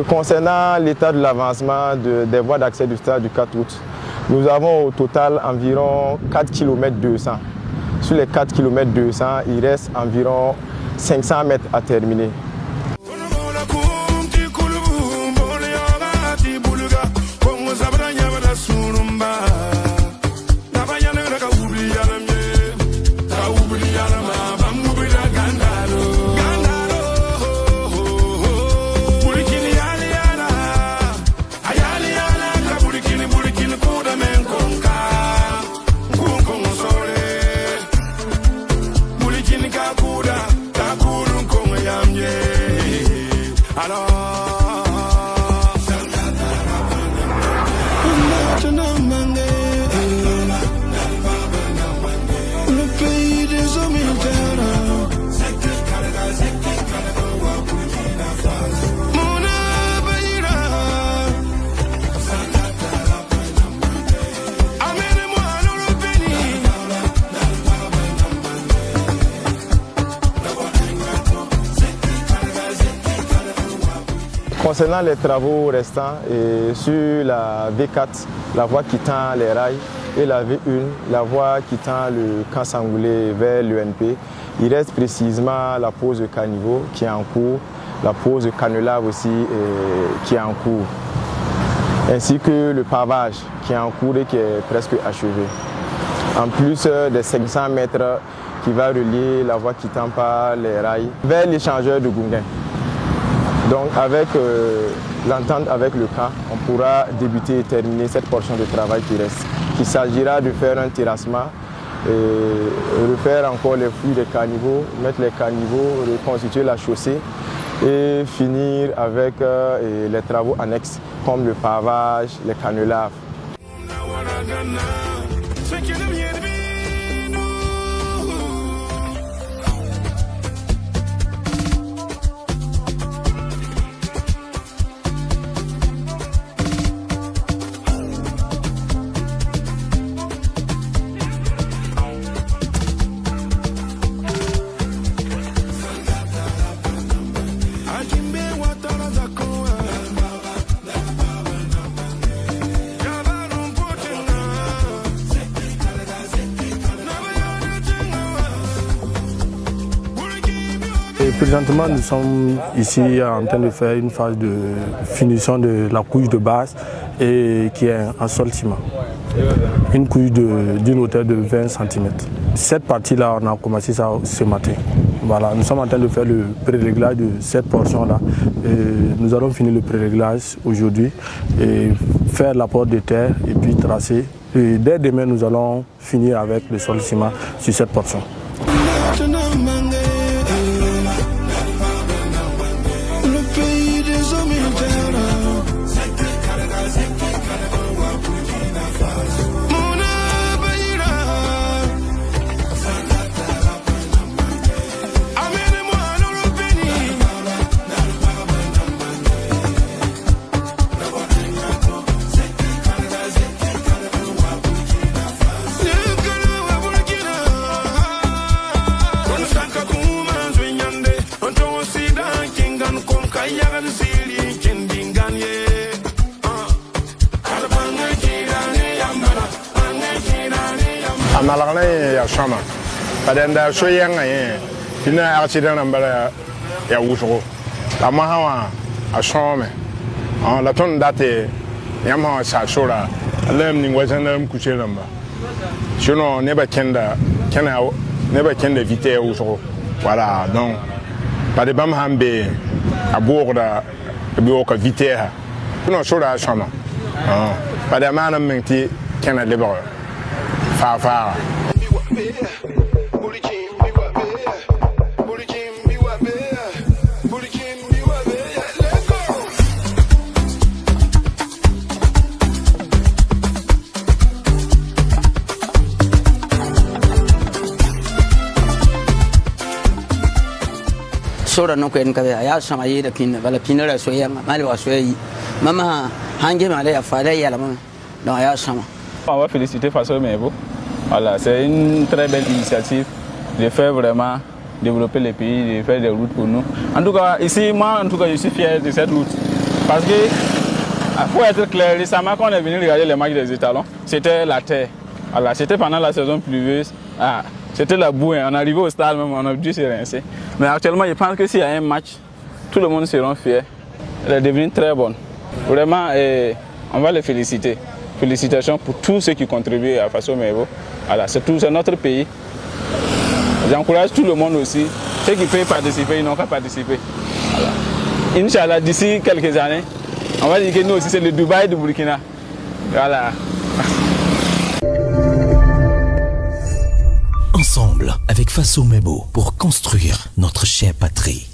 Concernant l'état de l'avancement des voies d'accès du stade du 4 août, nous avons au total environ 4 km 200. Sur les 4 km 200, il reste environ 500 mètres à terminer. Concernant les travaux restants sur la V4, la voie qui tend les rails, et la V1, la voie qui tend le camp Sangoulé vers l'UNP, il reste précisément la pose de caniveau qui est en cours, la pose de canelave aussi qui est en cours, ainsi que le pavage qui est en cours et qui est presque achevé. En plus des 500 mètres qui va relier la voie qui tend par les rails vers l'échangeur de Gounguin. Donc avec l'entente avec le camp, on pourra débuter et terminer cette portion de travail qui reste. Il s'agira de faire un terrassement, refaire encore les flux des caniveaux, mettre les caniveaux, reconstituer la chaussée et finir avec les travaux annexes comme le pavage, les canelaves. Présentement, nous sommes ici en train de faire une phase de finition de la couche de base et qui est en sol ciment. Une couche d'une hauteur de 20 cm. Cette partie-là, on a commencé ça ce matin. Voilà, nous sommes en train de faire le pré-réglage de cette portion-là. Nous allons finir le pré-réglage aujourd'hui et faire l'apport de terre et puis tracer. Et dès demain, nous allons finir avec le sol ciment sur cette portion. ya shama padanda so yanga ye ina accident nambara ya wusho la mahawa a shome la ton date yama sa shora alam ni wajanam kuche namba sinon never kenda vite wusho voilà donc pas de bam hambe a borda bi vite ha non shora shama pas de manam menti kena libre fa sora no kwen kabe ya sama yi da kin bala pinara soyayya mali wa soyayya mama hange male ya fada ya la mama donc ya sama. On va féliciter Faso Mebo. Voilà, c'est une très belle initiative de faire vraiment développer les pays, de faire des routes pour nous. En tout cas, ici, moi, je suis fier de cette route. Parce que, pour être clair, récemment, quand on est venu regarder les matchs des étalons, c'était la terre. Voilà, c'était pendant la saison pluvieuse. C'était la boue. On arrivait au stade, même, on a dû se rincer. Mais actuellement, je pense que s'il y a un match, tout le monde sera fier. Elle est devenue très bonne. Vraiment, on va les féliciter. Félicitations pour tous ceux qui contribuent à Faso Mebo. Voilà, c'est notre pays. J'encourage tout le monde aussi. Ceux qui peuvent participer, ils n'ont qu'à participer. Voilà. Inch'Allah, d'ici quelques années, on va dire que nous aussi, c'est le Dubaï du Burkina. Voilà. Ensemble, avec Faso Mebo, pour construire notre chère patrie.